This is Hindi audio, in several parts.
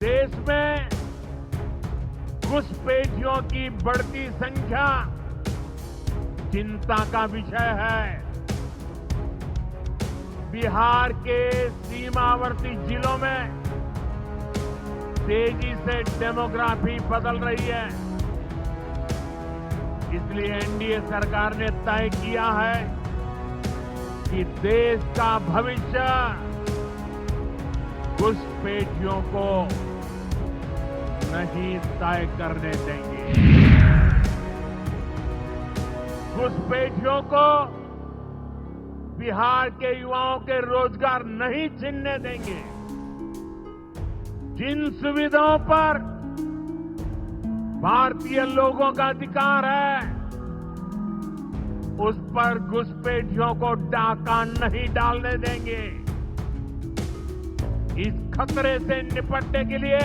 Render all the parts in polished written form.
देश में घुसपैठियों की बढ़ती संख्या चिंता का विषय है। बिहार के सीमावर्ती जिलों में तेजी से डेमोग्राफी बदल रही है। इसलिए एनडीए सरकार ने तय किया है कि देश का भविष्य घुसपैठियों को नहीं तय करने देंगे। घुसपैठियों को बिहार के युवाओं के रोजगार नहीं छीनने देंगे। जिन सुविधाओं पर भारतीय लोगों का अधिकार है, उस पर घुसपैठियों को डाका नहीं डालने देंगे। इस खतरे से निपटने के लिए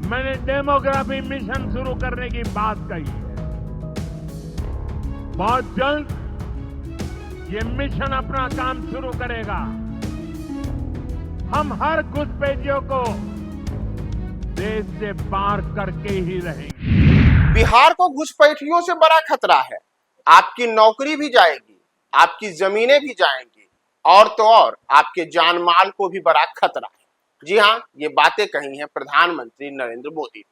मैंने डेमोग्राफी मिशन शुरू करने की बात कही है। बहुत जल्द ये मिशन अपना काम शुरू करेगा। हम हर घुसपैठियों को देश से बाहर करके ही रहेंगे। बिहार को घुसपैठियों से बड़ा खतरा है। आपकी नौकरी भी जाएगी, आपकी जमीनें भी जाएंगी और तो और आपके जान माल को भी बड़ा खतरा है। जी हाँ, ये बातें कही हैं प्रधानमंत्री नरेंद्र मोदी।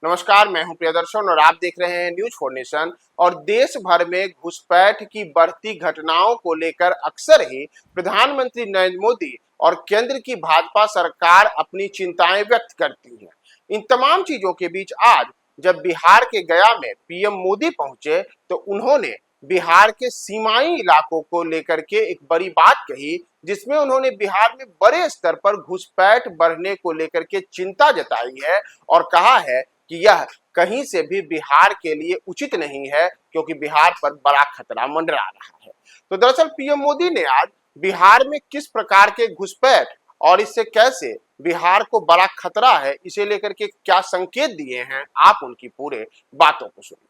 नमस्कार, मैं हूं प्रियदर्शन और आप देख रहे हैं न्यूज फॉर नेशन। और देश भर में घुसपैठ की बढ़ती घटनाओं को लेकर अक्सर ही प्रधानमंत्री नरेंद्र मोदी और केंद्र की भाजपा सरकार अपनी चिंताएं व्यक्त करती है। इन तमाम चीजों के बीच आज जब बिहार के गया में पीएम मोदी पहुंचे तो उन्होंने बिहार के सीमाई इलाकों को लेकर के एक बड़ी बात कही, जिसमें उन्होंने बिहार में बड़े स्तर पर घुसपैठ बढ़ने को लेकर के चिंता जताई है और कहा है कि यह कहीं से भी बिहार के लिए उचित नहीं है, क्योंकि बिहार पर बड़ा खतरा मंडरा रहा है। तो दरअसल पीएम मोदी ने आज बिहार में किस प्रकार के घुसपैठ और इससे कैसे बिहार को बड़ा खतरा है, इसे लेकर के क्या संकेत दिए हैं, आप उनकी पूरे बातों को सुनिए।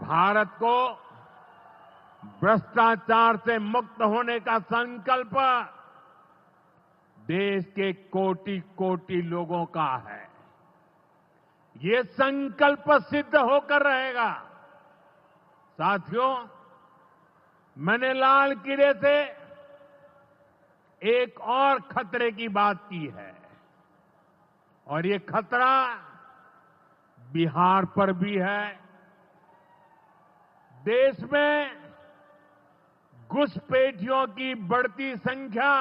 भारत को भ्रष्टाचार से मुक्त होने का संकल्प देश के कोटि कोटि लोगों का है। ये संकल्प सिद्ध होकर रहेगा। साथियों, मैंने लाल किले से एक और खतरे की बात की है और ये खतरा बिहार पर भी है। देश में घुसपैठियों की बढ़ती संख्या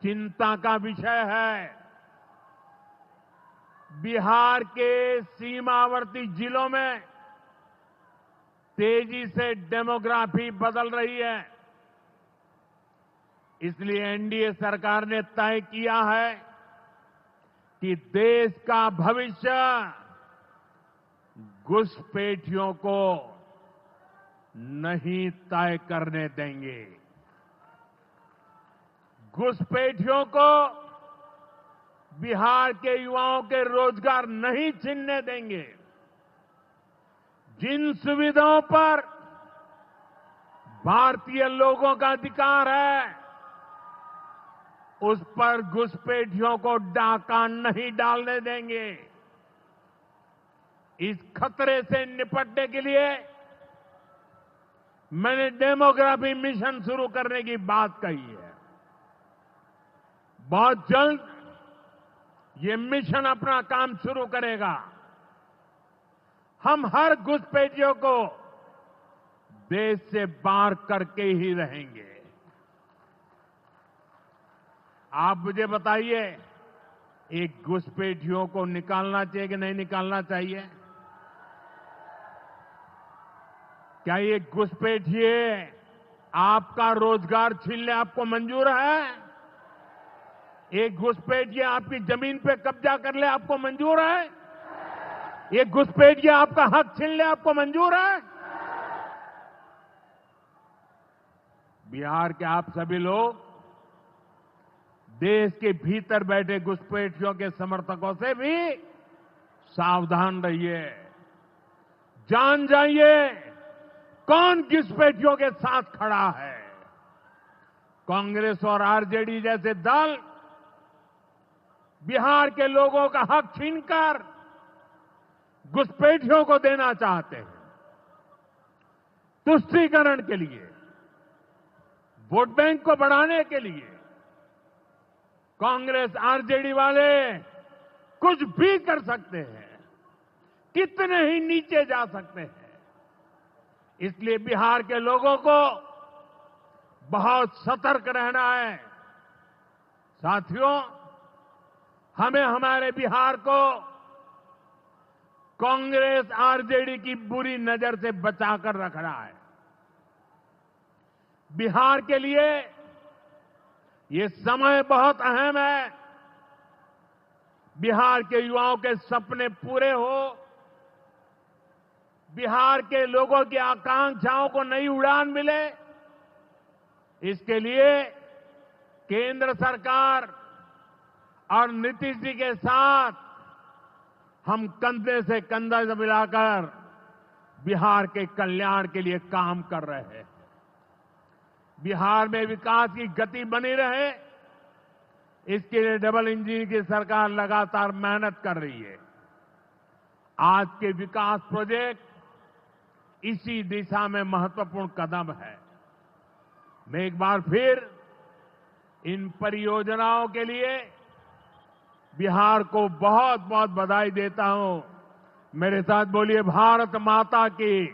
चिंता का विषय है। बिहार के सीमावर्ती जिलों में तेजी से डेमोग्राफी बदल रही है। इसलिए एनडीए सरकार ने तय किया है कि देश का भविष्य घुसपैठियों को नहीं तय करने देंगे। घुसपैठियों को बिहार के युवाओं के रोजगार नहीं छीनने देंगे। जिन सुविधाओं पर भारतीय लोगों का अधिकार है, उस पर घुसपैठियों को डाका नहीं डालने देंगे। इस खतरे से निपटने के लिए मैंने डेमोग्राफी मिशन शुरू करने की बात कही है। बहुत जल्द ये मिशन अपना काम शुरू करेगा। हम हर घुसपैठियों को देश से बाहर करके ही रहेंगे। आप मुझे बताइए, एक घुसपैठियों को निकालना चाहिए कि नहीं निकालना चाहिए? क्या ये घुसपैठिए आपका रोजगार छीन ले आपको मंजूर है? एक घुसपैठिया आपकी जमीन पे कब्जा कर ले आपको मंजूर है? एक घुसपैठिया आपका हक छीन ले आपको मंजूर है? बिहार के आप सभी लोग देश के भीतर बैठे घुसपैठियों के समर्थकों से भी सावधान रहिए। जान जाइए कौन घुसपैठियों के साथ खड़ा है। कांग्रेस और आरजेडी जैसे दल बिहार के लोगों का हक छीनकर घुसपैठियों को देना चाहते हैं। तुष्टीकरण के लिए, वोट बैंक को बढ़ाने के लिए कांग्रेस आरजेडी वाले कुछ भी कर सकते हैं, कितने ही नीचे जा सकते हैं। इसलिए बिहार के लोगों को बहुत सतर्क रहना है। साथियों, हमें हमारे बिहार को कांग्रेस आरजेडी की बुरी नजर से बचाकर रखना है। बिहार के लिए ये समय बहुत अहम है। बिहार के युवाओं के सपने पूरे हो, बिहार के लोगों की आकांक्षाओं को नई उड़ान मिले, इसके लिए केंद्र सरकार और नीतीश जी के साथ हम कंधे से कंधा मिलाकर बिहार के कल्याण के लिए काम कर रहे हैं। बिहार में विकास की गति बनी रहे, इसके लिए डबल इंजन की सरकार लगातार मेहनत कर रही है। आज के विकास प्रोजेक्ट इसी दिशा में महत्वपूर्ण कदम है। मैं एक बार फिर इन परियोजनाओं के लिए बिहार को बहुत बहुत बधाई देता हूं। मेरे साथ बोलिए, भारत माता की।